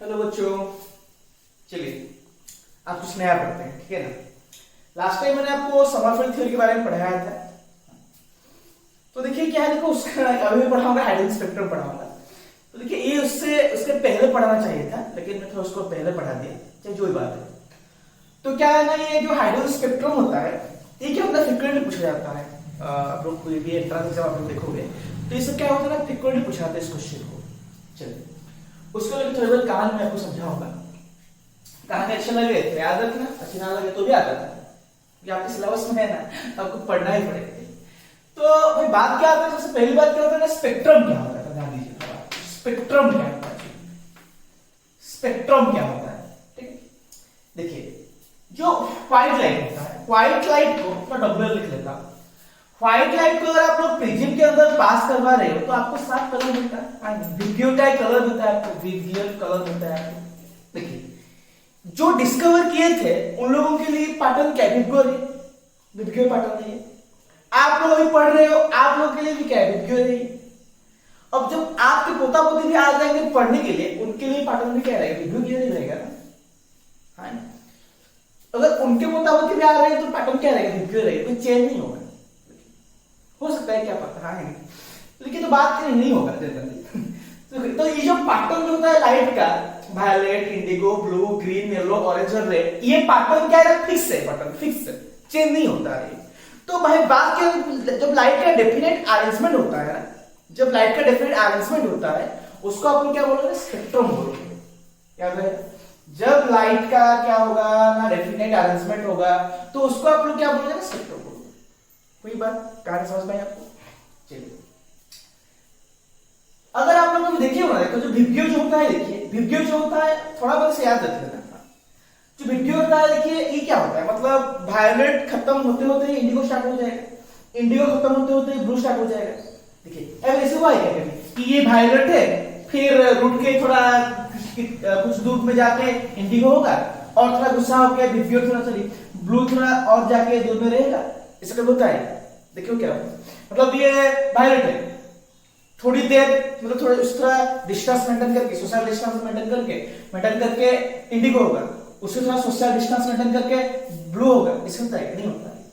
Hello बच्चों, चलिए आज कुछ नया पढ़ते हैं, ठीक है ना। लास्ट टाइम मैंने आपको समर फील्ड थ्योरी के बारे में पढ़ाया था। तो देखिए क्या है, देखो उसका अभी मैं पढ़ाऊंगा, हाइड्रोजन स्पेक्ट्रम पढ़ाऊंगा। तो देखिए ये उसके पहले पढ़ाना चाहिए था, लेकिन मैं उसको पहले पढ़ा दिया, चाहे जो भी बात है। तो क्या है ना, ये जो हाइड्रोजन स्पेक्ट्रम होता है ये क्या होता है, फ्रीक्वेंटली पूछा जाता है। आप लोग कोई भी एंट्रेंस एग्जाम आप लोग देखोगे तो इससे क्या होता है ना, फ्रीक्वेंटली पूछा जाता है इस क्वेश्चन को। चलिए उसको लेकर थोड़ी बहुत कहानी मैं आपको समझाऊंगा। कहानी अच्छा लगे तो याद रखना, अच्छी ना लगे तो भी याद रखना, ये आपके सिलेबस में है ना, तो आपको पढ़ना ही पड़ेगा। तो भाई बात क्या होता है, सबसे पहली बात क्या होता है ना, स्पेक्ट्रम क्या होता है, ध्यान दीजिए। स्पेक्ट्रम क्या होता है, स्पेक्ट्रम क्या होता है, ठीक है। देखिए जो व्हाइट लाइट होता है, व्हाइट लाइट को मैं डब्ल्यू लिख लेता हूं। व्हाइट लाइट को अगर आप लोग प्रिज्म के अंदर पास करवा रहे हो तो आपको 7 कलर मिलता है, विग्योटाइप कलर मिलता है आपको, विग्योट कलर मिलता है आपको। देखिए जो डिस्कवर किए थे उन लोगों के लिए पैटर्न क्या है, विग्यो पैटर्न है। आप लोग अभी पढ़ रहे हो, आप लोगों के लिए भी क्या है, विग्यो है। अब जब आपके पोता पोती भी आ जाएंगे पढ़ने के लिए, उनके लिए पैटर्न भी क्या रहेगा, विग्यो ही रहेगा ना। हाँ, अगर उनके पोता पोती भी आ रहे हैं तो पैटर्न क्या रहेगा, विग्यो रहेगा, कोई चेंज नहीं होगा। हो सकता है क्या पता, हाँ लेकिन तो बात नहीं होगा जनरली। तो ये जो पैटर्न होता है लाइट का, violet, indigo, blue, green, yellow, orange और रेड, ये पैटर्न क्या है, फिक्स है, पैटर्न फिक्स है, चेंज नहीं होता है। तो भाई बात क्या, जब लाइट का डेफिनेट अरेंजमेंट होता है, जब लाइट का डेफिनेट अरेंजमेंट होता है उसको अपन क्या बोलोगे, स्पेक्ट्रम बोलोगे। याद है, जब लाइट का क्या होगा ना, डेफिनेट अरेंजमेंट होगा तो उसको आप लोग क्या बोलोगे ना, स्पेक्ट्रम बोलोगे। कोई बात कहानी समझ में आपको। चलिए अगर आप लोगों ने देखिए होगा, देखो जो विग्यो जो होता है, देखिए विग्यो जो होता है थोड़ा बहुत से याद रख लेना। जो विग्यो होता है देखिए ये क्या होता है, मतलब वायलेट खत्म होते होते ही इंडिगो स्टार्ट हो जाएगा, इंडिगो खत्म होते होते ही ब्लू स्टार्ट हो जाएगा। देखिए अब ऐसे हुआ है क्या कभी कि ये वायलेट है, फिर रुक के थोड़ा कुछ दूर में जाके इंडिगो होगा, और थोड़ा गुस्सा होकर विग्यो थोड़ा सॉरी ब्लू थोड़ा और जाके दूर में रहेगा, ऐसा कब होता है। देखियो क्या मतलब ये वायलेट है, थोड़ी देर मतलब थोड़ा उस तरह डिस्टेंस मेंटेन करके, सोशल डिस्टेंस मेंटेन करके इंडिगो होगा, उससे थोड़ा सोशल डिस्टेंस मेंटेन करके ब्लू होगा, इसका होता है नहीं होता है।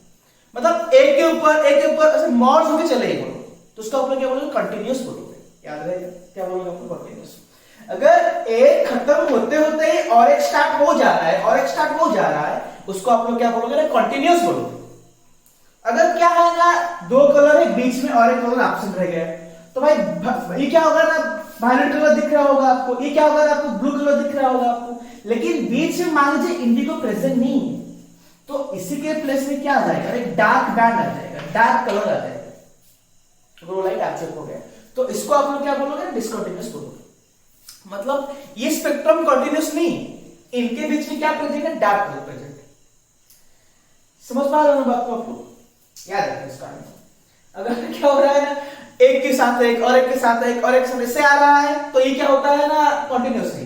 मतलब एक के ऊपर ऐसे मर्ज होके चले बोलो तो उसका ऊपर क्या बोलोगे, कंटीन्यूअस बोलोगे। याद रहेगा क्या बोलोगे आपको, कंटीन्यूअस। अगर एक खत्म होते होते ही और एक स्टार्ट हो जा रहा है, और एक स्टार्ट हो जा रहा है, उसको आप लोग क्या बोलोगे ना, कंटीन्यूअस बोलोगे। अगर क्या है ना, दो कलर है बीच में और एक कलर एब्सेंट रह गया तो भाई ये क्या होगा ना, वायलेट कलर दिख रहा होगा आपको, ये क्या होगा ना, आपको ब्लू कलर दिख रहा होगा आपको, लेकिन बीच में मान लीजिए इंडिगो प्रेजेंट नहीं है, तो इसी के प्लेस में क्या आ जाएगा, एक डार्क बैंड आ जाएगा, डार्क कलर आ जाएगा, वो लाइट एब्सेंट हो गया। तो इसको आप लोग क्या बोलोगे, डिस्कंटिन्यूअस बोलोगे। मतलब ये स्पेक्ट्रम कंटिन्यूअस नहीं, इनके बीच में क्या प्रेजेंट है, डार्क कलर प्रेजेंट है। समझ पा रहे हो बात को आप लोग, याद रखें इसका। अगर क्या हो रहा है ना, एक के साथ एक और एक के साथ एक और एक साथ से आ रहा है तो ये क्या होता है ना, कंटिन्यूअस है।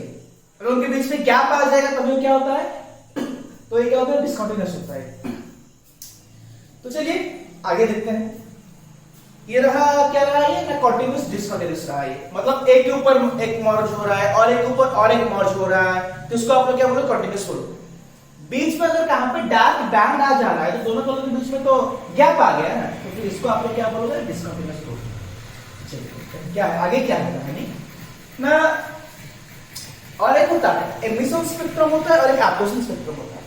अगर उनके बीच में गैप आ जाएगा तभी क्या होता है, तो ये क्या होता है, डिस्कंटिन्यूअस होता है। तो चलिए आगे देखते हैं। ये रहा क्या रहा, ये ना कंटिन्यूअस डिस्कंटिन्यूअस रहा है, मतलब एक के ऊपर एक मर्ज हो रहा है और एक ऊपर और एक मर्ज हो रहा है, तो इसको आप लोग क्या बोलो, कंटिन्यूअस बोलो। बीच में अगर कहां पे डार्क बैंड आ जा रहा है तो दोनों कलर के बीच में तो गैप आ गया ना, तो फिर इसको आप लोग क्या बोलोगे, डिस्कंटिन्यूअस बोलोगे। चलिए क्या है आगे, क्या है नहीं ना। और एक होता है एमिशन स्पेक्ट्रम होता है और एक एब्जॉर्प्शन स्पेक्ट्रम होता है।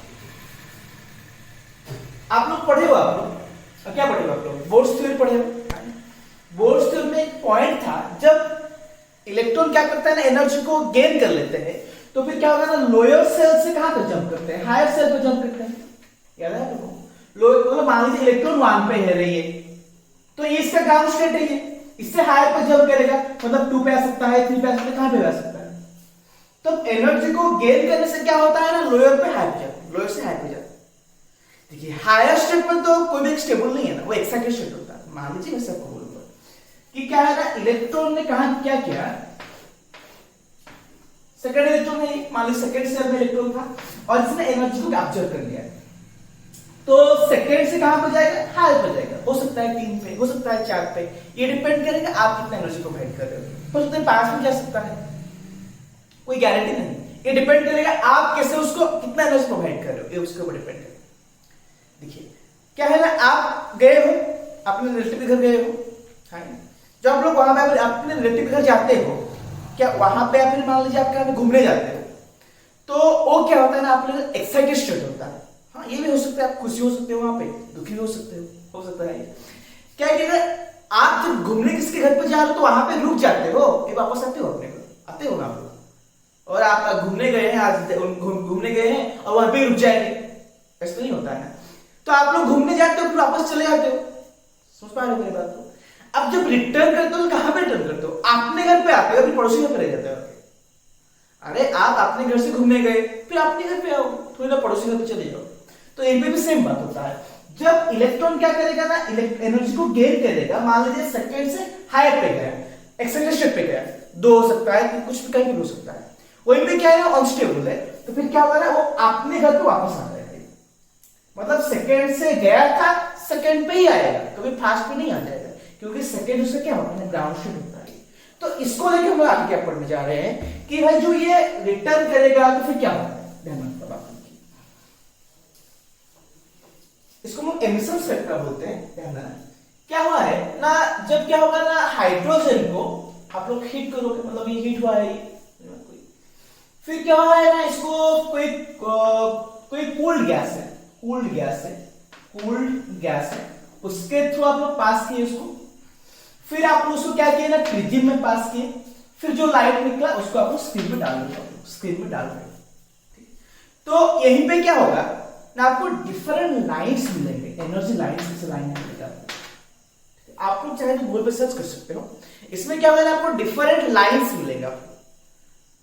आप लोग पढ़े हो, आप लोग क्या पढ़े हो, आप लोग बोर्ड्स थ्योरी पढ़े हो। बोर्ड्स थ्योरी में एक पॉइंट था, जब इलेक्ट्रॉन क्या करता है ना, एनर्जी को गेन कर लेते हैं, तो फिर क्या होगा ना, लोअर सेल से कहां तक जंप करते हैं, हायर सेल पे जंप करते हैं। याद है आपको, लोअर मतलब मान लीजिए इलेक्ट्रॉन 1 पे है रही है, तो ये इसका ग्राउंड स्टेट है, ये इससे हायर पे जंप करेगा, मतलब 2 पे आ सकता है, 3 पे आ सकता है, कहां पे आ सकता है। तो एनर्जी को गेन करने से क्या होता है ना, लोअर पे हायर पे जाता है, लोअर से हायर पे जाता है। देखिए हायर स्टेट में तो कोई भी स्टेबल नहीं है ना, वो एक्साइटेड स्टेट होता है। मान लीजिए मैं सबको बोलूंगा कि क्या है ना, इलेक्ट्रॉन ने कहा क्या किया, सेकंड इलेक्ट्रॉन में मान लीजिए सेकंड सेल में इलेक्ट्रॉन था और इसने एनर्जी को कैप्चर कर लिया, तो सेकंड से कहां पर जाएगा, हायर पर जाएगा। हो सकता है 3 पे, हो सकता है 4 पे, ये डिपेंड करेगा आप कितना एनर्जी प्रोवाइड कर रहे हो। हो सकता है 5 में जा सकता है, कोई गारंटी नहीं। ये डिपेंड करेगा आप कैसे उसको कितना एनर्जी प्रोवाइड कर रहे हो, ये उसके ऊपर डिपेंड करेगा। देखिए क्या है ना, आप गए हो अपने रिलेटिव के घर गए हो, हाँ, जब आप लोग वहां पे अपने रिलेटिव के घर जाते हो, क्या वहां पे आप मान लीजिए आप कहीं घूमने जाते हो, तो वो क्या होता है ना, आप लोग एक्साइटेड स्टेट होता है। हाँ, ये भी हो सकता है आप खुशी हो सकते हो, वहां पे दुखी हो सकते हो सकता है। क्या है, आप जब घूमने किसके घर पे जा रहे हो तो वहां पे रुक जाते हो, फिर वापस आते हो अपने घर, आते हो ना आप लोग, और आप घूमने गए हैं, आज घूमने गए हैं और वहां पे रुक जाएंगे, ऐसा तो नहीं होता है ना। तो आप लोग घूमने जाते हो फिर वापस चले जाते हो, समझ पा रहे हो मेरी बात को। अब जब रिटर्न करते हो तो कहां पे रिटर्न करते हो, अपने घर पे आते हो, अपने पड़ोसी घर पे रह जाते हो। अरे आप अपने घर से घूमने गए फिर अपने घर पे आओ, थोड़ी ना पड़ोसी घर पे चले जाओ। तो इन पे भी सेम बात होता है, जब इलेक्ट्रॉन क्या करेगा ना, एनर्जी को गेन करेगा, मान लीजिए सेकंड से हायर पे गया, एक्सेलरेशन पे गया, 2 हो सकता है, कुछ भी कहीं भी हो सकता है, वहीं पे क्या है अनस्टेबल है, तो फिर क्या होगा ना, वो अपने घर पे वापस आ जाएगा। मतलब सेकंड से गया था, सेकंड पे ही आएगा, कभी फास्ट पे नहीं आ जाएगा, क्योंकि सेकंड उससे क्या होता है, ग्राउंड स्टेट होता है। तो इसको लेके हम लोग आगे क्या पढ़ने जा रहे हैं कि भाई जो ये रिटर्न करेगा तो फिर क्या होता है, ध्यान रखना बात की। इसको हम एमिशन स्पेक्ट्रा बोलते हैं, ध्यान रखना। क्या हुआ है ना, जब क्या होगा ना, हाइड्रोजन को आप लोग हीट करोगे, मतलब ये हीट हुआ है, फिर क्या हुआ है ना, इसको कोई कूल्ड गैस है, कूल्ड गैस है, उसके थ्रू आप लोग पास किए उसको, फिर आप उसको क्या किए ना, प्रिज्म में पास किए, फिर जो लाइट निकला उसको आप स्क्रीन में डाल रहे हो। तो यहीं पे क्या होगा ना, आपको डिफरेंट लाइंस मिलेंगे, एनर्जी लाइंस, लाइन मिलेगा। आप लोग चाहे तो गूगल पे सर्च कर सकते हो, इसमें क्या होगा ना, आपको डिफरेंट लाइंस मिलेगा।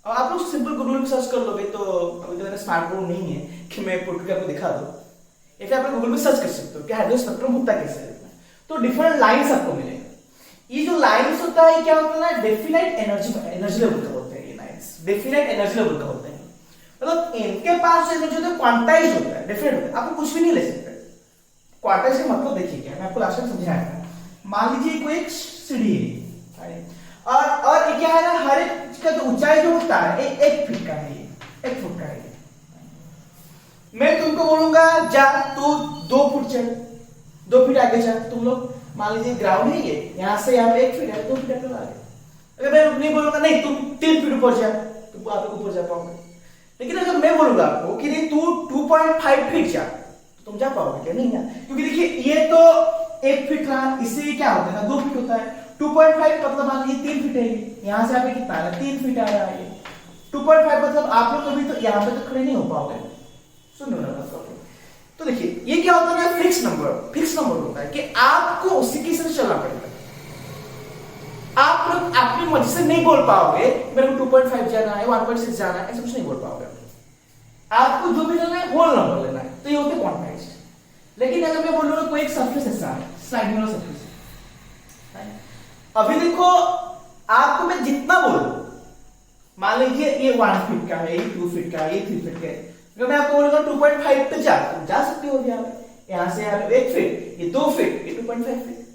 और आप लोग सिंपल गूगल पे सर्च कर लोगे, तो अभी तो मेरा स्मार्टफोन नहीं है कि मैं पुट के आपको दिखा दूं, या फिर आप गूगल पे सर्च कर सकते हो कि हाइड्रोजन स्पेक्ट्रम होता कैसे है। तो डिफरेंट लाइंस आपको मिलेगा। ये जो लाइंस होता है क्या होता है ना, डेफिनेट एनर्जी लेवल का होता है, ये लाइंस डेफिनेट एनर्जी लेवल का होता है, मतलब इनके पास एनर्जी होता है, क्वांटाइज होता है, डेफिनेट होता है, आप कुछ भी नहीं ले सकते। क्वांटाइज का मतलब देखिए क्या, मैं आपको लास्ट में समझाया। मान लीजिए कोई एक सीढ़ी है, और क्या है ना, हर एक का जो ऊंचाई जो होता है 1 फीट का है, 1 फुट का है। मैं तुमको बोलूंगा जा तू 2 फुट चल, 2 फीट आगे जा, तुम लोग मान लीजिए ग्राउंड है ये, यहां से यहां पे 1 फीट है, 2 फीट आगे। अगर मैं नहीं बोलूंगा नहीं तुम 3 फीट ऊपर जा, तुम आप ऊपर जा पाओगे। लेकिन अगर मैं बोलूंगा आपको कि नहीं तू 2.5 फीट जा, तो तुम जा पाओगे क्या, नहीं ना, क्योंकि देखिए ये तो 1 फीट रहा, इससे क्या होता है ना, 2 फीट होता है। 2.5 मतलब मान लीजिए 3 फीट है, यहां से यहाँ पे कितना है, 3 फीट आ रहा है। 2.5 मतलब आप लोग कभी तो यहाँ पे तो खड़े नहीं हो पाओगे, सुनो ना मतलब। तो देखिए ये क्या होता है, फिक्स नंबर होता है कि आपको उसी के साथ चलना पड़ेगा। आप लोग अपनी मर्जी से नहीं बोल पाओगे मेरे को 2.5 जाना है, 1.6 जाना है, ऐसा कुछ नहीं बोल पाओगे। आपको जो भी लेना है होल नंबर लेना है, तो ये होते क्वांटाइज्ड। लेकिन अगर मैं बोलूंगा कोई एक सरफेस ऐसा है, स्लाइड वाला सरफेस, अभी देखो आपको मैं जितना बोलूं, मान लीजिए ये 1 फीट का है, ये 2 फीट का है, ये 3 फीट का है, अगर मैं आपको बोलूंगा 2.5 पे जा सकते हो, यहां से यहाँ पे 1 फीट, ये 2 फीट, ये 2.5 फीट,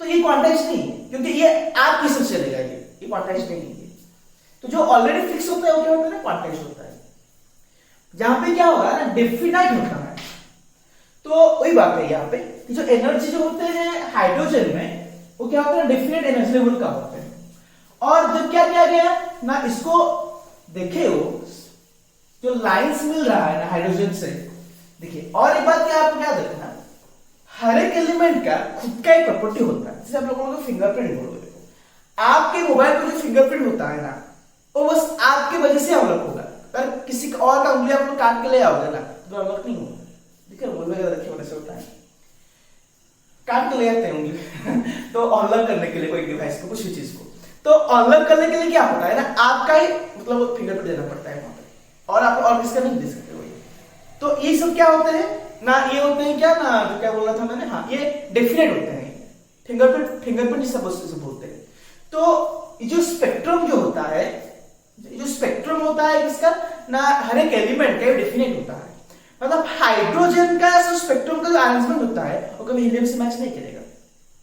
तो ये क्वांटाइज नहीं है, क्योंकि ये आपकी से चलेगा, ये क्वांटाइज नहीं है। तो जो ऑलरेडी फिक्स होता है वो क्या होता है ना, क्वांटाइज होता है। जहां पे क्या होगा ना, डेफिनाइट होता है। तो वही बात है यहाँ पे कि जो एनर्जी जो होते हैं हाइड्रोजन में, वो क्या होता है, डेफिनेट एनर्जी लेवल का होता है। और जब क्या किया गया ना, इसको देखे हो जो लाइंस मिल रहा है ना हाइड्रोजन से, देखिए। और एक बात क्या आपको याद रखना, हर एक एलिमेंट का खुद का एक प्रॉपर्टी होता है, जैसे आप लोगों को फिंगरप्रिंट बोलोगे, आपके मोबाइल पर जो फिंगरप्रिंट होता है ना, वो बस आपकी वजह से अनलॉक होगा। पर किसी और का उंगली आप लोग काट के ले आओगे ना, तो अनलॉक नहीं होगा। देखिए मोबाइल वगैरह रखे होने से होता है, काट के ले आते हैं उंगली तो अनलॉक करने के लिए कोई डिवाइस को, कुछ भी चीज को, तो अनलॉक करने के लिए क्या होता है ना, आपका ही मतलब फिंगरप्रिंट देना पड़ता है वहां पे, और आप और किसका नहीं दे सकते वही। तो ये सब क्या होते हैं ना, ये होते हैं क्या ना, जो क्या बोला था मैंने, हाँ ये डेफिनेट होते हैं, फिंगरप्रिंट जिसे बोलते हैं। तो जो स्पेक्ट्रम जो होता है, जो स्पेक्ट्रम होता है इसका ना, हर एक एलिमेंट का डेफिनेट होता है। मतलब हाइड्रोजन का स्पेक्ट्रम का जो अरेंजमेंट होता है वो कभी हीलियम से मैच नहीं करेगा,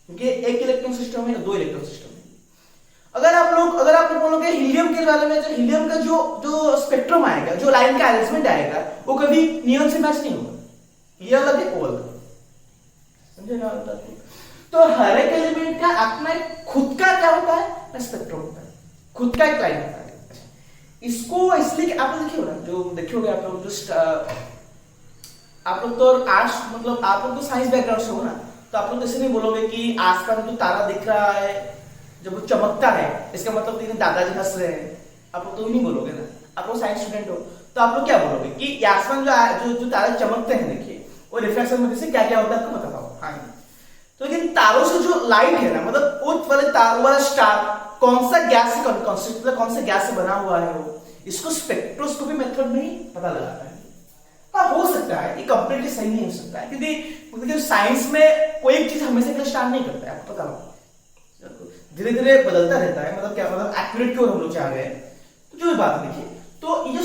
क्योंकि एक इलेक्ट्रॉन सिस्टम है, 2 इलेक्ट्रॉन सिस्टम है। अगर आप लोग बोलोगे हीलियम के बारे में, तो हीलियम का जो स्पेक्ट्रम आएगा, जो लाइन का अरेंजमेंट आएगा, वो कभी नियॉन से मैच नहीं होगा, ये अलग है, वो अलग, समझे ना? तो हर एक एलिमेंट का अपना खुद का क्या होता है, स्पेक्ट्रम होता है, खुद का एक लाइन होता है। इसको इसलिए कि आप लोग देखिए ना, जो देखियोगे आप लोग, जो आप लोग तो आर्ट्स, मतलब आप लोग तो साइंस बैकग्राउंड से हो ना, तो आप लोग ऐसे नहीं बोलोगे कि आसपास जो तारा दिख रहा है जब वो चमकता है, इसका मतलब कि दादाजी हंस रहे हैं, आप लोग तो नहीं बोलोगे ना, आप लोग साइंस स्टूडेंट हो, तो आप लोग क्या बोलोगे कि आसमान जो तारे चमकते हैं, देखिए वो रिफ्लेक्शन में से क्या क्या होता है आपको पता हो। हाँ, तो लेकिन तारों से जो लाइट है ना, मतलब उस वाले तारों वाला स्टार कौन सा गैस से मतलब कौन से गैस से बना हुआ है, वो इसको स्पेक्ट्रोस्कोपी मेथड में ही पता लगाता है। हाँ, हो सकता है, ये कंप्लीटली सही नहीं हो सकता है, क्योंकि साइंस में कोई एक चीज हमेशा के लिए स्टार्ट नहीं करता है, आपको पता हो, धीरे धीरे बदलता रहता है, मतलब क्या, मतलब एक्यूरेट क्यों हम लोग चाह रहे हैं, तो जो बात देखिए, तो ये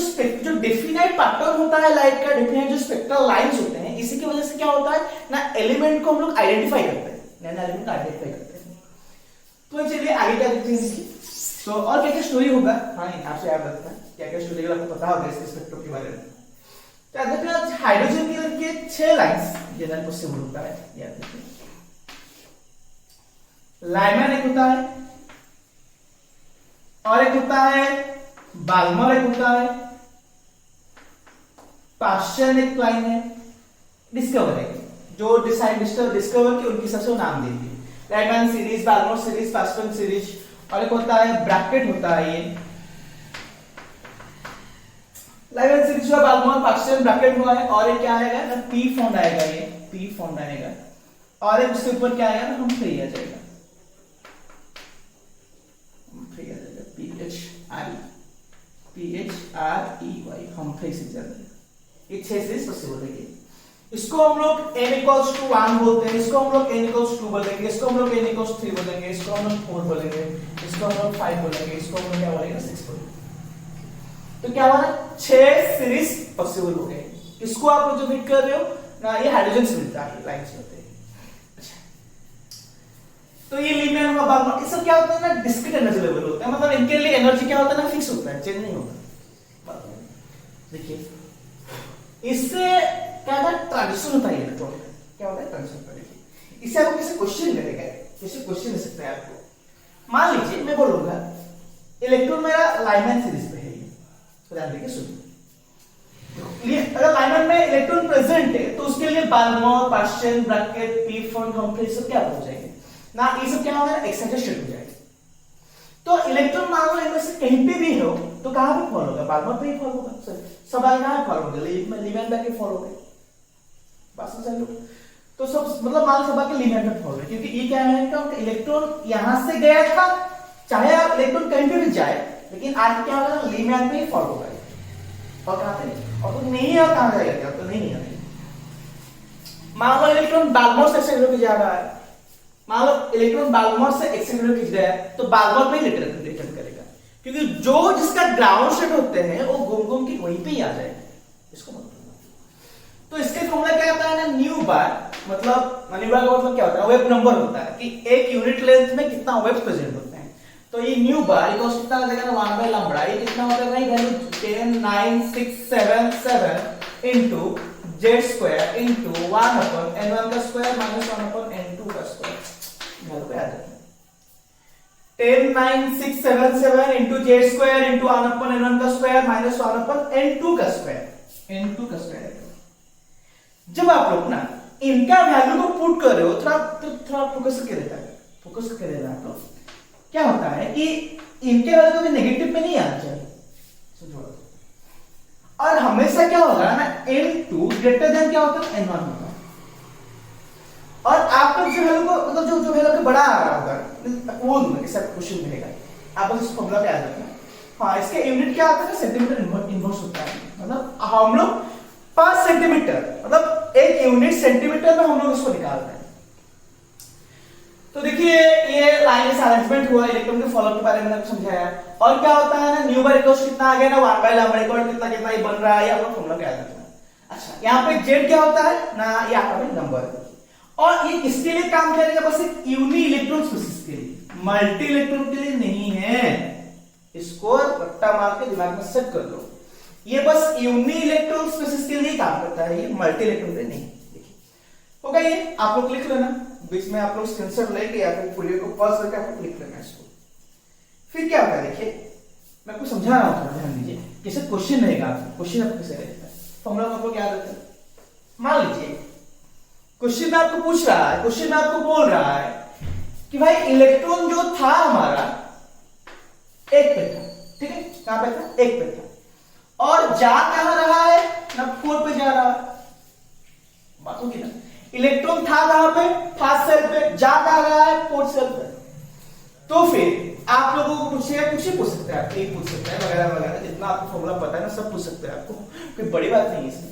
जो डेफिनाइट पैटर्न होता है लाइट का, डेफिनाइट जो स्पेक्ट्रल लाइंस होते हैं, इसी की वजह से क्या होता है ना, एलिमेंट को हम लोग आइडेंटिफाई करते हैं, नया एलिमेंट को आइडेंटिफाई करते हैं। तो चलिए आगे क्या देखते हैं, तो और क्या क्या स्टोरी होगा। हाँ, आपसे याद रखना क्या क्या स्टोरी आपको पता होगा इसके स्पेक्ट्रम के बारे में। तो देखिए हाइड्रोजन के 6 लाइंस जनरल पॉसिबल होता है, याद रखिए। लाइमन एक होता है, और एक होता है बाल्मर, एक होता है पाश्चर, एक लाइन है डिस्कवर है, जो डिस्कवर की उनकी सबसे नाम देती है, Lyman series, Balmer series, Paschen series. और एक होता है ब्रैकेट होता है, ये लाइमन सीरीज हुआ, बाल्मर, पाश्चर, ब्रैकेट हुआ है, और एक क्या आएगा ना, पी फॉन्ड आएगा, ये पी फॉन्ड आएगा, और एक उसके ऊपर क्या आएगा ना, हम फ्री आ जाएगा, PHREY, हम फ्री से जाएगा। ये 6 सीरीज पॉसिबल है। इसको हम लोग n equals to 1 बोलते हैं, इसको हम लोग n equals 2 बोलेंगे, इसको हम लोग n equals 3 बोलेंगे, इसको हम लोग 4 बोलेंगे, इसको हम लोग 5 बोलेंगे, इसको हम लोग क्या बोलेंगे, 6 बोलेंगे। तो क्या हुआ, 6 सीरीज पॉसिबल हो गए। इसको आप लोग जो फिट कर रहे हो ना, ये हाइड्रोजन से मिलता है, लाइन से होते हैं। अच्छा, तो ये लीनियर का बाल्मर, इससे क्या होता है ना, डिस्क्रीट एनर्जी लेवल होता है, मतलब इनके लिए एनर्जी क्या होता है ना, फिक्स होता है, चेंज नहीं होता। देखिए इससे क्या होता है, ट्रांजिशन होता है, इलेक्ट्रॉन क्या होता है, ट्रांजिशन होता है। इससे आपको किसी क्वेश्चन करेगा, किसी क्वेश्चन दे सकता है आपको। मान लीजिए मैं बोलूंगा इलेक्ट्रॉन मेरा लाइमन सीरीज पे है, तो ध्यान देखिए, सुनिए, अगर लाइमन में इलेक्ट्रॉन प्रेजेंट है, तो उसके लिए Balmer, Paschen, Brackett, Pfund, हम फ्री सब क्या हो जाएंगे ना, ये सब क्या होगा, एक्साइटेड स्टेट हो जाएगा। तो इलेक्ट्रॉन मान लो इनमें से कहीं पे भी हो, तो कहां पे फॉल होगा, बाल्मर पे ही फॉल होगा, सब कहां फॉल होगा, लीमैन पे के फॉल होगा, बस चलो। तो सब मतलब मान सब के लीमैन पे फॉल होगा, क्योंकि ये क्या है कि इलेक्ट्रॉन यहां से गया था, चाहे आप इलेक्ट्रॉन कहीं पे भी जाए, लेकिन आज क्या होगा, लीमैन पे ही फॉल होगा, और कहां पे, और तो नहीं है, कहां जाएगा, तो नहीं है। मान लो इलेक्ट्रॉन बाल्मर से एक्साइटेड होकर जा रहा है, मान लो इलेक्ट्रॉन बाल्मर से एक्साइटेड खींच रहा है, तो बाल्मर पे ही रिटर्न करेगा, क्योंकि जो जिसका ग्राउंड स्टेट होते हैं वो घूम घूम के वहीं पे ही आ जाएगा, इसको मतलब। तो इसके फॉर्मूला क्या होता है ना, न्यू बार, मतलब न्यू बार का मतलब क्या होता है, वेव नंबर होता है कि एक यूनिट लेंथ में कितना वेव्स प्रेजेंट होते हैं। तो ये न्यू बार इक्वल कितना हो जाएगा ना, 1 बाय लैम्बडा, ये कितना हो जाएगा, value 109,677 into z square into 1 upon n1 का स्क्वायर माइनस 1 अपॉन n2 का स्क्वायर। घर पे आ जाता है 109,677 into z square into 1 upon n1 का स्क्वायर माइनस 1 अपॉन n2 का स्क्वायर। जब आप लोग ना इनका वैल्यू को पुट कर रहे हो, थोड़ा फोकस करके रहना आप लोग, क्या होता है कि इनके वैल्यू कभी नेगेटिव में नहीं आना चाहिए, और हमेशा क्या होगा ना, n2 ग्रेटर देन क्या होता है, n1 होता है। और आप लोग जो वैल्यू को मतलब जो वैल्यू के बड़ा आ रहा होगा वो इसका क्वेश्चन मिलेगा, आप बस इस फॉर्मूला पे आ जाते हैं। हाँ, इसके यूनिट क्या आता है, सेंटीमीटर इनवर्स होता है, मतलब हम लोग पर सेंटीमीटर, मतलब एक यूनिट सेंटीमीटर में हम लोग इसको निकालते हैं। तो देखिए ये लाइन से अरेंजमेंट हुआ, इलेक्ट्रॉन के फॉलोअप के बारे में मैंने समझाया। और क्या होता है ना, न्यू बार इक्वल कितना आ गया ना, 1 बाय लैम्बडा इक्वल कितना ये बन रहा है, ये आपको फॉर्मूला क्या आता है। अच्छा, यहाँ पे z क्या होता है ना, ये आपका नंबर, और ये किसके लिए काम करेगा, बस एक यूनी इलेक्ट्रॉन स्पीसीज के लिए। मल्टी इलेक्ट्रॉन के लिए नहीं है। इसको रट्टा मार के दिमाग में सेट कर लो। ये बस यूनि इलेक्ट्रॉन स्पीशीज के लिए काम करता है, ये मल्टी इलेक्ट्रॉन के लिए नहीं। देखिए होगा ये, आप लोग लिख लेना बीच में, आप लोग स्क्रीनशॉट लेके या फिर पूरे को पॉज करके आप लोग लिख लेना इसको। फिर क्या होगा देखिए, मैं आपको समझा रहा हूं, ध्यान दीजिए। जैसे क्वेश्चन रहेगा, क्वेश्चन आपको कैसे रहता है, फॉर्मूला आपको याद रहता है। मान लीजिए क्वेश्चन में आपको पूछ रहा है, क्वेश्चन में आपको बोल रहा है कि भाई इलेक्ट्रॉन जो था हमारा एक पे था, ठीक है, कहां पे था, एक पे था, और जा कहां रहा है ना, 4 पे जा रहा है। बात होगी ना, इलेक्ट्रॉन था कहां पे, फर्स्ट सेल पे, जा कहां रहा है, 4th सेल पे। तो फिर आप लोगों को पूछेगा, पूछ सकते हैं, आप एक पूछ सकते हैं वगैरह वगैरह, जितना आपको फॉर्मूला पता है ना सब पूछ सकते हैं, आपको कोई बड़ी बात नहीं है इसमें।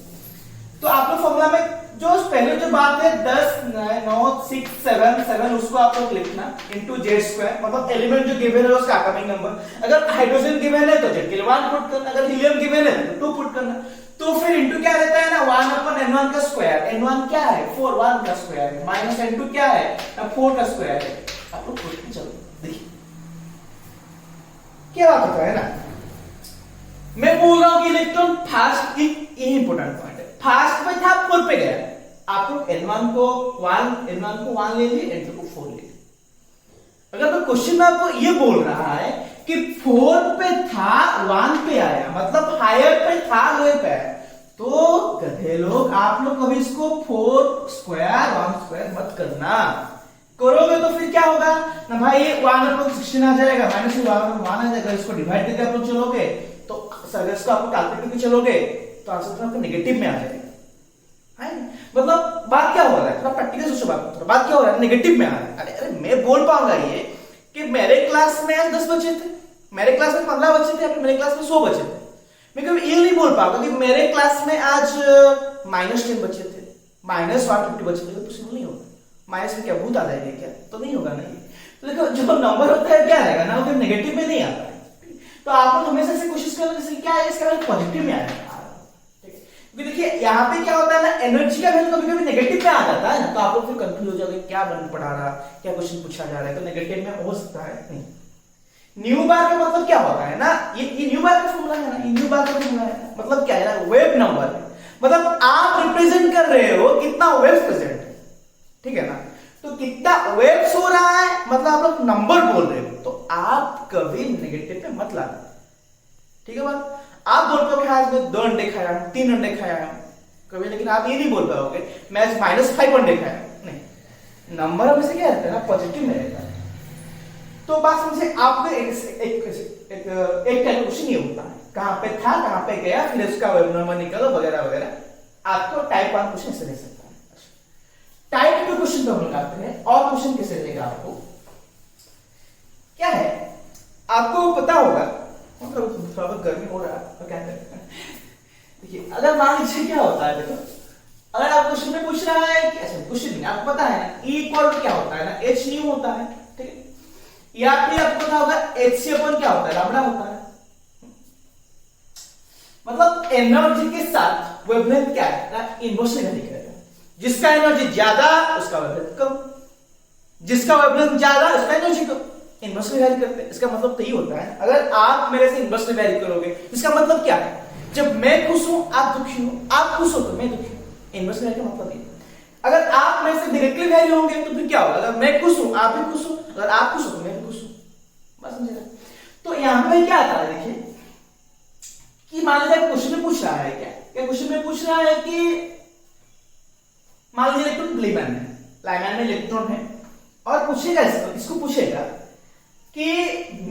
तो आप लोग फॉर्मूला में जो पहले जो बात है 10 9 6 7 7 उसको आप लोग लिखना इनटू जेड स्क्वायर, मतलब एलिमेंट जो गिवन है उसका अकमिंग नंबर। अगर हाइड्रोजन गिवन है तो जेड के लिए 1 पुट करना, अगर हीलियम गिवन है तो 2 पुट करना। तो फिर इनटू क्या रहता है ना, 1/n1 का स्क्वायर, n1 क्या है 4, 1 का स्क्वायर है, माइनस n2 क्या है ना 4 का स्क्वायर है। आप लोग पुट के चलो, देखिए क्या बात होता है ना। मैं बोल रहा हूं कि इलेक्ट्रॉन फास्ट, ये इंपॉर्टेंट पॉइंट है, फास्ट पे था 4 पे गया, आप लोग n1 को 1 ले लिए, n2 को 4 ले लिए। अगर तो क्वेश्चन में आपको ये बोल रहा है कि 4 पे था 1 पे आया, मतलब हायर पे था लोअर पे आया, तो गधे लोग आप लोग कभी इसको 4 स्क्वायर 1 स्क्वायर मत करना। करोगे तो फिर क्या होगा ना भाई, ये 1/16 आ जाएगा, माइनस 1 आ जाएगा, इसको डिवाइड करके आप लोग चलोगे तो अगर इसको आप कैलकुलेट करके चलोगे तो आंसर आपका नेगेटिव में आ जाएगा। मतलब बात क्या हो रहा है, थोड़ा प्रैक्टिकल सोचो, बात क्या हो रहा है, नेगेटिव में आ रहा है। अरे अरे मैं बोल पाऊंगा ये कि मेरे क्लास में आज 10 बच्चे थे, मेरे क्लास में 15 बच्चे थे, मेरे क्लास में 100 बच्चे थे। मैं कभी ये नहीं बोल पाऊंगा कि मेरे क्लास में आज -10 बच्चे थे, -150 बच्चे थे, तो पॉसिबल नहीं होगा। माइनस में क्या भूत आ जाएगा क्या, तो नहीं होगा ना ये। तो देखो जो नंबर होता है क्या रहेगा ना, वो फिर नेगेटिव में नहीं आता है। तो आप लोग हमेशा से कोशिश करो जैसे क्या है इसका पॉजिटिव में आएगा। देखिए यहाँ पे क्या होता है ना, एनर्जी का वैल्यू कभी-कभी नेगेटिव में आ जाता है ना, तो आप लोग फिर कंफ्यूज हो जाओगे क्या बन पढ़ा रहा, क्या क्वेश्चन पूछा जा रहा है, तो नेगेटिव में हो सकता है नहीं। न्यू बार का मतलब क्या होता है ना, ये न्यू बार का फॉर्मूला है ना, ये न्यू बार का फॉर्मूला है, मतलब क्या है ना, वेव नंबर है, मतलब आप रिप्रेजेंट कर रहे हो कितना वेव प्रेजेंट है, ठीक है ना। तो कितना वेव्स हो रहा है मतलब आप लोग नंबर बोल रहे हो, तो आप कभी नेगेटिव पे मत लाना, ठीक है बात। आप बोल पाओगे आज मैं 2 अंडे खाया हूं, 3 अंडे खाया हूं कभी, लेकिन आप ये नहीं बोल पाओगे मैं आज -5 अंडे खाया हूं, नहीं। नंबर हमेशा क्या रहता है ना, पॉजिटिव में रहता है। तो बात समझे, आपको एक कैलकुलेशन ये होता है, कहां पे था कहां पे गया, फिर उसका वेव नंबर निकालो वगैरह वगैरह। आपको टाइप 1 क्वेश्चन ऐसे दे सकता है। टाइप 2 क्वेश्चन तो हम लोग आते हैं, और क्वेश्चन कैसे देगा आपको क्या है, आपको पता होगा, मतलब थोड़ा गर्मी हो रहा है तो क्या करें। देखिए अगर मान लीजिए क्या होता है, देखो अगर आप क्वेश्चन में पूछ रहा है कि ऐसे क्वेश्चन नहीं, आपको पता है ना E इक्वल क्या होता है ना, H न्यू होता है, ठीक है, या फिर आपको पता होगा Hc अपन क्या होता है, लैम्डा होता है। मतलब एनर्जी के साथ वेवलेंथ क्या है ना, इनवर्सली वैरी करेगा। जिसका एनर्जी ज्यादा उसका वेवलेंथ कम, जिसका वेवलेंथ ज्यादा उसका एनर्जी कम, इनवर्सली वैरी करते हैं। इसका मतलब तो ये होता है, अगर आप मेरे से इनवर्सली वैरी करोगे इसका मतलब क्या है, जब मैं खुश हूं आप दुखी हो, आप खुश हो तो मैं दुखी हूं, इनवर्सली वैरी का मतलब ये। अगर आप मेरे से डायरेक्टली वैरी होंगे तो फिर क्या होगा, अगर मैं खुश हूं आप भी खुश हो, अगर आप खुश हो तो मैं भी खुश हूं, बस समझे। तो यहां पे क्या आता है, देखिए कि मान लीजिए क्वेश्चन में पूछ रहा है, क्या क्वेश्चन में पूछ रहा है कि मान लीजिए इलेक्ट्रॉन लाइमैन में इलेक्ट्रॉन है, और पूछेगा इसको पूछेगा कि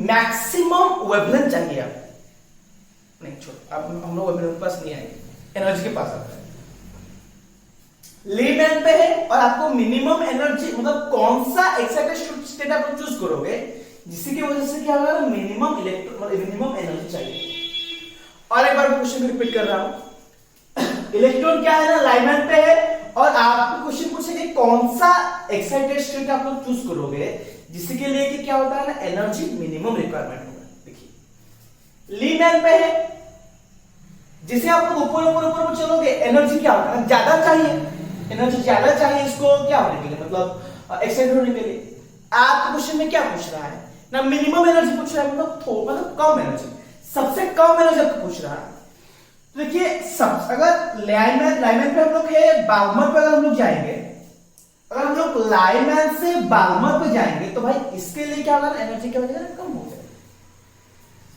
मैक्सिमम वेवलेंथ चाहिए आप, नहीं छोड़ अब हम लोग वेवलेंथ के पास नहीं आएंगे, एनर्जी के पास आता है। लीमैन पे है और आपको मिनिमम एनर्जी, मतलब कौन सा एक्साइटेड स्टेट आप चूज करोगे जिसकी की वजह से क्या होगा, मिनिमम इलेक्ट्रॉन मतलब मिनिमम एनर्जी चाहिए। और एक बार क्वेश्चन रिपीट कर रहा हूं, इलेक्ट्रॉन क्या है ना, लाइमैन पे है, और आपको क्वेश्चन पूछेगा कौन सा एक्साइटेड स्टेट आप लोग चूज करोगे जिसके लिए कि क्या होता है ना, एनर्जी मिनिमम रिक्वायरमेंट होगा। देखिए लीमैन पे है, जिसे आप लोग ऊपर ऊपर ऊपर चलोगे एनर्जी क्या होता है, ज्यादा चाहिए, एनर्जी ज्यादा चाहिए इसको क्या होने के लिए, मतलब एक्साइटेड होने के लिए। आपके क्वेश्चन में क्या पूछ रहा है ना, मिनिमम एनर्जी पूछ रहा है, मतलब कम एनर्जी, सबसे कम एनर्जी आपको पूछ रहा है। तो देखिए सब अगर लाइनमैन पे हम लोग है, बाल्मर पे अगर हम लोग जाएंगे, अगर हम लोग लाइनमैन से बाल्मर पे जाएंगे तो भाई इसके लिए क्या होगा, एनर्जी क्या हो जाएगा, कम हो जाएगा।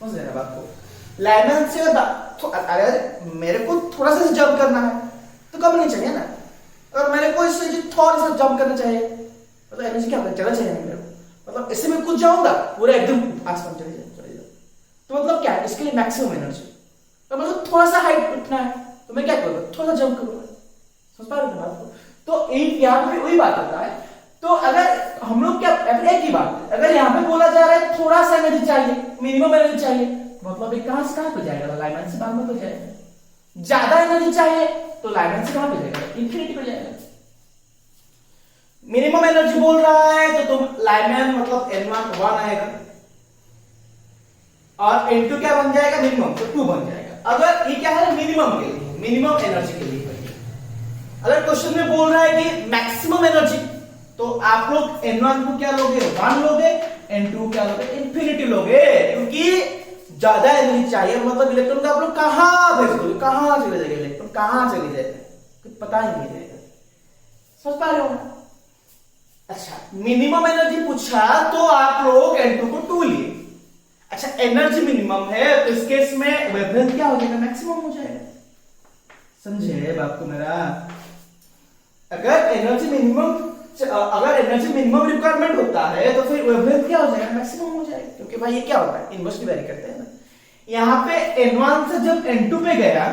समझ रहे हैं बात को, लाइनमैन से अगर मेरे को थोड़ा सा जंप करना है तो कम नहीं चाहिए ना, अगर मेरे को इससे थोड़ा सा जंप करना चाहिए मतलब एनर्जी क्या होगा, ज्यादा चाहिए मेरे को, मतलब इससे मैं कुछ जाऊंगा पूरा एकदम आसमान चले जाए, तो मतलब क्या है इसके लिए मैक्सिमम एनर्जी, तो मतलब थोड़ा सा हाइट उठना है तो मैं क्या करूंगा, थोड़ा सा जंप करूंगा। समझ पा रहे हो बात को? तो यहाँ पे वही बात होता है। तो अगर हम लोग क्या एक ही बात, अगर यहाँ पे बोला जा रहा है थोड़ा सा एनर्जी चाहिए, मिनिमम एनर्जी चाहिए, तो मतलब एक कहां से कहां पे जाएगा, लाइनमैन से बाल्मर पे जाएगा। ज्यादा एनर्जी चाहिए तो लाइनमैन से कहां पे जाएगा, इंफिनिटी पे जाएगा। मिनिमम एनर्जी बोल रहा है तो तुम लाइनमैन मतलब n1 1 आएगा और n2 क्या बन जाएगा, मिनिमम, तो 2 बन जाएगा। अगर ये क्या है, मिनिमम के लिए, मिनिमम एनर्जी के लिए। अगर क्वेश्चन में बोल रहा है कि मैक्सिमम एनर्जी, तो आप लोग n1 को क्या लोगे, 1 लोगे, n2 क्या लोगे, इंफिनिटी लोगे, क्योंकि ज्यादा एनर्जी चाहिए, मतलब इलेक्ट्रॉन का आप लोग कहां भेज दोगे, कहां चले जाएगा इलेक्ट्रॉन, कहां चले जाएगा, कुछ पता ही नहीं रहेगा। समझ पा रहे हो? अच्छा, मिनिमम एनर्जी पूछा तो आप लोग n2 को 2 लिए। अच्छा, एनर्जी मिनिमम है तो इस केस में वेवलेंथ क्या हो जाएगा, मैक्सिमम हो जाएगा। समझे बात को मेरा? अगर एनर्जी मिनिमम रिक्वायरमेंट होता है तो फिर वेवलेंथ क्या हो जाएगा, मैक्सिमम हो जाएगा, क्योंकि भाई ये क्या होता है, इनवर्सली वैरी करते हैं ना। यहां पे n1 से जब n2 पे गया,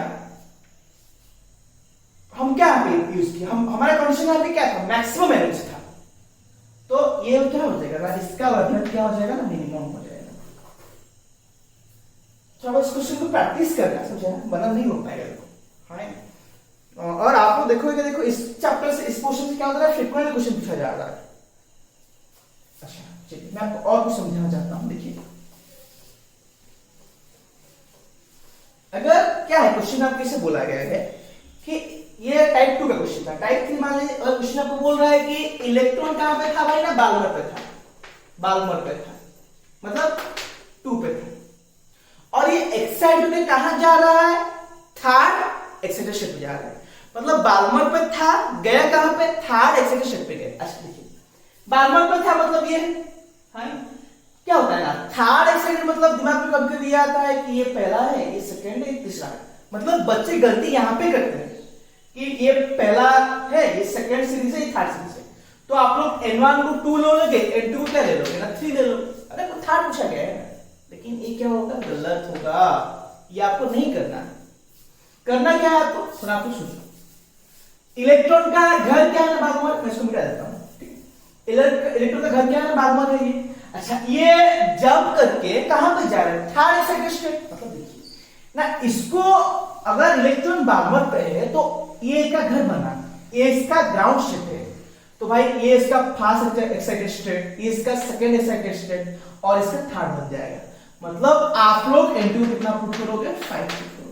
हम क्या यूज किया, हमारा कंडीशन यहां पे क्या था, मैक्सिमम एनर्जी था, तो ये क्या हो जाएगा, इसका वेवलेंथ क्या हो जाएगा ना, मिनिमम हो जाएगा। तो इस क्वेश्चन को प्रैक्टिस करना, समझे, वरना नहीं हो पाएगा। हाँ, और आप लोग देखोगे, देखो इस चैप्टर से, इस क्वेश्चन से क्या होता है, फ्रीक्वेंटली क्वेश्चन पूछा जा रहा है। अच्छा चलिए, मैं आपको और कुछ समझाना चाहता हूं। देखिए, अगर क्या है क्वेश्चन आपके से बोला गया है कि ये टाइप 2 का क्वेश्चन था, टाइप 3 मान लीजिए, और क्वेश्चन आपको बोल रहा है कि इलेक्ट्रॉन कहां पे था भाई, ना बाल्मर पे था, बाल्मर पे था, मतलब 2 पे था, और ये एक्साइट होकर कहां जा रहा है, थर्ड एक्साइटेशन पे जा रहा है, मतलब बाल्मर पे था, गया कहां पे, थर्ड एक्साइटेशन पे गया। अच्छा देखिए, बाल्मर पे था मतलब ये, हाँ क्या होता है ना, थर्ड एक्साइटेशन मतलब दिमाग में कभी कभी आता है कि ये पहला है, ये सेकंड है, ये तीसरा है, मतलब बच्चे गलती यहां पे करते हैं कि ये पहला है, ये सेकंड सीरीज है, ये थर्ड सीरीज है, तो आप लोग n1 को 2 लोगे, n2 को क्या ले लोगे ना, 3 ले लो। अरे वो थर्ड पूछा गया है, लेकिन ये क्या होगा, गलत होगा, ये आपको नहीं करना है। करना क्या है आपको, सुना, आपको सोचो, इलेक्ट्रॉन का घर क्या है, बाल्मर, मैं इसको मिटा देता हूं, इलेक्ट्रॉन का घर क्या है, बाल्मर है ये। अच्छा, ये जंप करके कहां पे जा रहा है, थर्ड एक्साइटेड स्टेट, मतलब देखिए ना, इसको अगर इलेक्ट्रॉन बाल्मर पे है तो ये इसका घर बना, ये इसका ग्राउंड स्टेट है, तो भाई ये इसका फर्स्ट एक्साइटेड स्टेट, ये इसका सेकंड एक्साइटेड स्टेट, और इसका थर्ड बन जाएगा। मतलब आप लोग n2 कितना पुट करोगे, 5 पुट करोगे।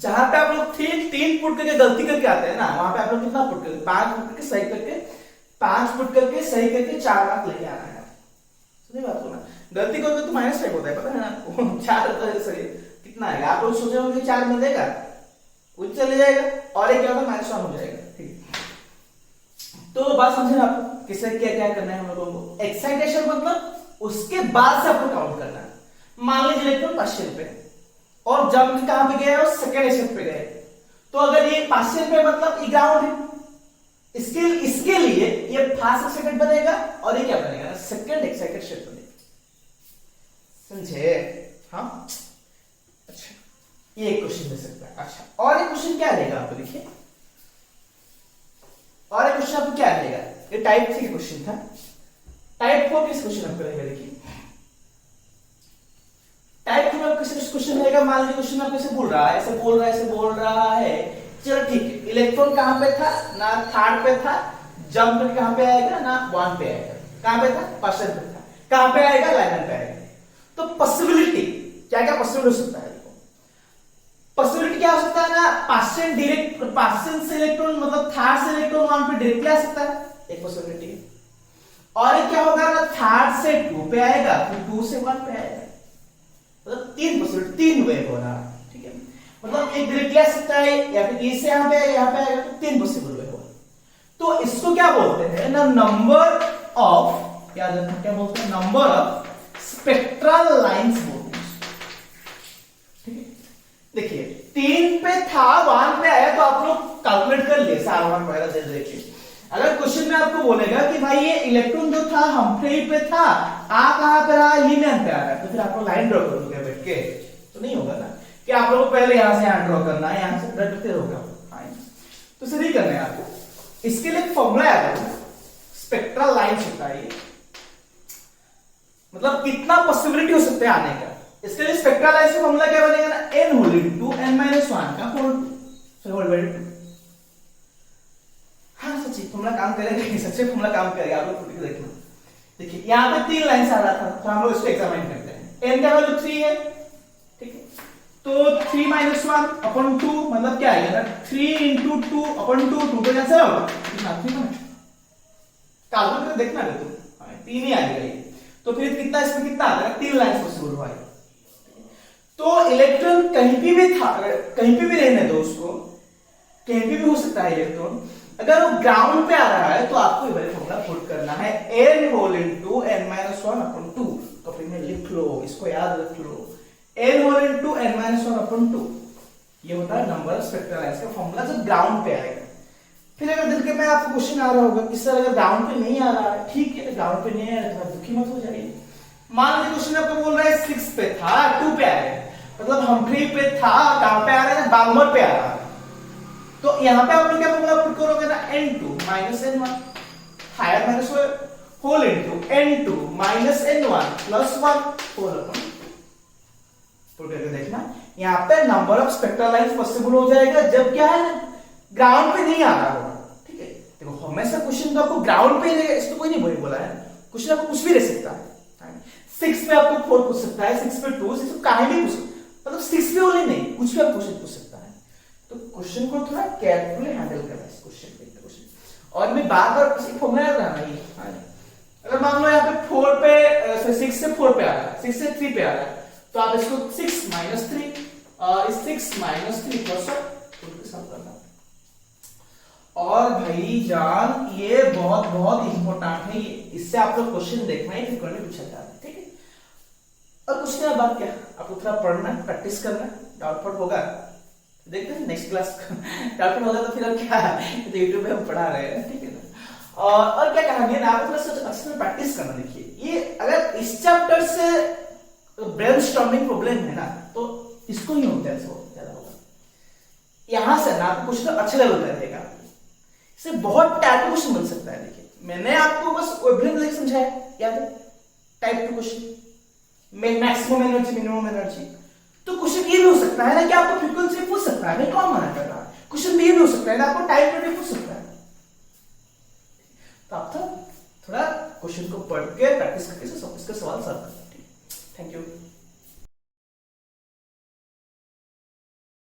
जहां पे आप लोग 3 पुट करके गलती करके आते हैं ना, वहां पे आप लोग कितना पुट करके, 5 पुट करके सही करके, 5 पुट करके सही करके 4 मार्क लेके आना है। सही बात हो ना, गलती करोगे तो -5 होता है, पता है ना आपको, 4 होता है, सही कितना आएगा, आप लोग सोचे होंगे 4 मिलेगा, वो चले जाएगा, और एक क्या होगा, -1 हो जाएगा। ठीक, तो बात समझे आपको, किसे क्या क्या करना है हम लोगों को। एक्साइटेशन मतलब उसके बाद से आपको काउंट करना है। मान लीजिए इलेक्ट्रॉन पार्शियल पे और जंप कहां पे गया, और सेकंड एक्साइट पे गए, तो अगर ये पार्शियल पे मतलब ये ग्राउंड है, इसके लिए ये फर्स्ट एक्साइटेड बनेगा, और ये क्या बनेगा, सेकंड एक्साइटेड स्टेट बनेगा। समझे? हाँ, अच्छा, ये एक क्वेश्चन दे सकता है। अच्छा, और एक क्वेश्चन क्या लेगा आपको, देखिए, और एक क्वेश्चन आपको क्या लेगा, ये टाइप 3 क्वेश्चन था। टाइप 4 किस क्वेश्चन आपको रहेगा, देखिए टाइप 4 में किस क्वेश्चन रहेगा, मान लीजिए क्वेश्चन आपको ऐसे बोल रहा है, ऐसे बोल रहा है, ऐसे बोल रहा है, चलो ठीक है, इलेक्ट्रॉन कहां पे था, ना थर्ड पे था, जंप करके कहां पे आएगा, ना 1 पे आएगा, कहां पे था, पार्शियल पे था, कहां पे आएगा, लाइनर पे आएगा। तो पॉसिबिलिटी क्या क्या पॉसिबल हो सकता है, पॉसिबिलिटी क्या हो सकता है ना, पार्शियल से इलेक्ट्रॉन मतलब थर्ड से इलेक्ट्रॉन 1 पे डायरेक्टली आ सकता है, एक पॉसिबिलिटी है। और ये क्या होगा ना, थर्ड से 2 पे आएगा, फिर 2 से 1 पे आएगा, मतलब 3 पॉसिबिलिटी, 3 वे हो रहा है, ठीक है। मतलब एक डायरेक्टली आ सकता है, या फिर ए से यहाँ पे आएगा, तो 3 पॉसिबल वे होगा। तो इसको क्या बोलते हैं ना, नंबर ऑफ, याद रखना क्या बोलते हैं, नंबर ऑफ स्पेक्ट्रल लाइंस बोलते हैं, ठीक है। देखिए 3 पे था, 1 पे आया, तो आप लोग कैलकुलेट कर लिए सारा 1 वगैरह दे देके। अगर क्वेश्चन में आपको बोलेगा कि भाई ये इलेक्ट्रॉन जो था हम्फ्रे पे था, आ कहां पे रहा, लीनियम पे आ रहा है, तो फिर आपको लाइन ड्रॉ करोगे बैठ के, तो नहीं होगा ना कि आप लोगों को पहले यहां से यहां ड्रॉ करना है, यहां से फिर होगा, तो इसे नहीं करना है आपको। इसके लिए फॉर्मूला याद रखना, स्पेक्ट्रल लाइंस होता है ये, मतलब कितना पॉसिबिलिटी हो सकता है आने का। इसके लिए स्पेक्ट्रल लाइंस का फॉर्मूला क्या बनेगा ना, n whole into n minus 1 का होल बाय 2। हाँ सच्ची फॉर्मूला काम करेगा, सच्ची फॉर्मूला काम करेगा, आप लोग खुद ही देखना। देखिए यहाँ पे 3 लाइंस आ रहा था, तो हम लोग इसको एग्जामिन करते हैं। n का वैल्यू 3 है, ठीक है, तो 3 माइनस 1 अपॉन 2 मतलब क्या आएगा ना, 3 इंटू 2 अपॉन 2, 2 पे कैंसिल होगा, कैलकुलेट करके देखना है तुम, 3 ही आएगा ये। तो फिर कितना, इसमें कितना आ जाएगा, 3 लाइंस पॉसिबल हुआ है। तो इलेक्ट्रॉन कहीं भी था, कहीं भी रहने दो उसको, कहीं भी हो सकता है इलेक्ट्रॉन, अगर वो ग्राउंड पे आ रहा है तो आपको ये फॉर्मूला पुट करना है, n whole into n minus 1 upon 2। तो फिर में लिख लो, इसको याद रख लो, n whole into n minus 1 upon 2, ये होता है नंबर ऑफ स्पेक्ट्रल लाइंस का फॉर्मूला जब ग्राउंड पे आएगा। फिर अगर दिल के में आपको क्वेश्चन आ रहा होगा कि सर अगर ग्राउंड पे नहीं आ रहा है, ठीक है, ग्राउंड पे नहीं आया तो दुखी मत हो जाइए। मान लीजिए क्वेश्चन आपको बोल रहा है 6 पे था, 2 पे आ रहा है, मतलब हम्फ्री पे था, कहां पे आ रहा है, बाल्मर पे आ रहा है, तो यहां पे आप लोग क्या फॉर्मूला पुट करोगे ना, n2 minus n1 higher minus whole into n2 minus n1 plus 1 whole upon put करके देखना, यहां पे number of spectral lines possible हो जाएगा जब क्या है ना, ग्राउंड पे नहीं आ रहा होगा, ठीक है। देखो हमेशा क्वेश्चन तो आपको ग्राउंड पे रहेगा, इसको कोई नहीं बोला है, क्वेश्चन आपको कुछ भी रह सकता है। 6 पे आपको 4 पूछ सकता है, 6 पे 2, 6 पे कहीं भी पूछ, मतलब 6 पे ओनली नहीं, कुछ भी आप क्वेश्चन पूछ सकता है। तो क्वेश्चन को थोड़ा केयरफुली हैंडल करना है, इस क्वेश्चन पे क्वेश्चन। और मैं बार-बार इसी फॉर्मूला याद रखना है। अगर मान लो यहाँ पे 4 पे 6 से 4 पे आ रहा है, 6 से 3 पे आ रहा है, तो आप इसको 6 माइनस 3 और 6 माइनस 3 प्लस 1 तो सम करना। और भाई जान ये बहुत बहुत इंपॉर्टेंट है, इससे आप लोग क्वेश्चन देखना है, फिर करने पूछा जाता है, ठीक है। और कुछ नहीं बात क्या, आपको थोड़ा पढ़ना है, प्रैक्टिस करना, डाउट फॉट होगा देखते हैं नेक्स्ट क्लास डाउट होगा तो फिर हम क्या तो यूट्यूब पे हम पढ़ा रहे हैं, ठीक है ना। और क्या कहानी है ना, आपको थोड़ा अच्छे से प्रैक्टिस करना। देखिए ये अगर इस चैप्टर से ब्रेनस्टॉर्मिंग प्रॉब्लम है ना, तो इसको ही होता है, ज्यादा होगा यहां से ना आपको कुछ अच्छे लेवल पे रहेगा, इससे बहुत टाइप क्वेश्चन बन सकता है। देखिए मैंने आपको बस वेवलेंथ समझाया, याद है, type 2 question, maximum energy, minimum energy. तो क्वेश्चन ये भी हो सकता है ना कि आपको फ्रीक्वेंसी पूछ सकता है, मैं कौन मना कर रहा है, क्वेश्चन ये भी हो सकता है ना आपको टाइम पीरियड पूछ सकता है। तो आप थोड़ा क्वेश्चन को पढ़ के प्रैक्टिस करके इसका सवाल सॉल्व करें। Thank you.